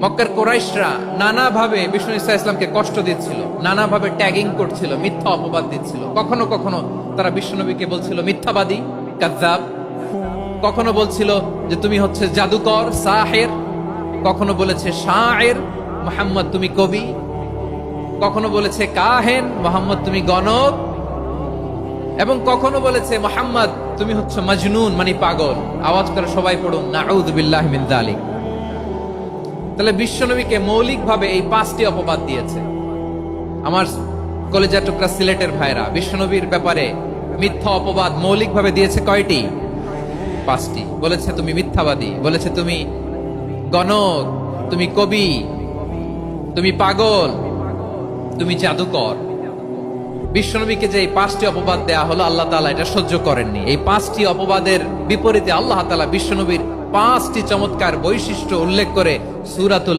মক্কার কোরাইশরা নানাভাবে বিষ্ণু ইসা ইসলামকে কষ্ট দিচ্ছিল, নানাভাবে ট্যাগিং করছিল, মিথ্যা অপবাদ দিচ্ছিল। কখনো কখনো তারা বিশ্বনবীকে বলছিল মিথ্যাবাদী, কাযযাব। কখনো বলছিল যে তুমি হচ্ছে জাদুকর, সাহের। কখনো বলেছে শায়ের, মুহাম্মদ তুমি কবি। কখনো বলেছে কাহেন, মুহাম্মদ তুমি গণক। এবং কখনো বলেছে মুহাম্মদ তুমি হচ্ছে মাজনুন, মানে পাগল। আওয়াজ করে সবাই পড়ুন নাউযু বিল্লাহি মিন যালিক। তাহলে বিশ্বনবীকে মৌলিকভাবে এই 5টি অপবাদ দিয়েছে। আমার কলেজা টুকরা সিলেটের ভাইরা, বিশ্বনবীর ব্যাপারে মিথ্যা অপবাদ মৌলিকভাবে দিয়েছে কয়টি? 5টি। বলেছে তুমি মিথ্যাবাদী, বলেছে তুমি গণক, তুমি কবি, তুমি পাগল, তুমি জাদুকর। বিশ্বনবীকে যে এই 5টি অপবাদ দেয়া হলো, আল্লাহ তাআলা এটা সহ্য করেননি। এই 5টি অপবাদের বিপরীতে আল্লাহ তাআলা বিশ্বনবীর 5টি চমৎকার বৈশিষ্ট্য উল্লেখ করে সূরাতুল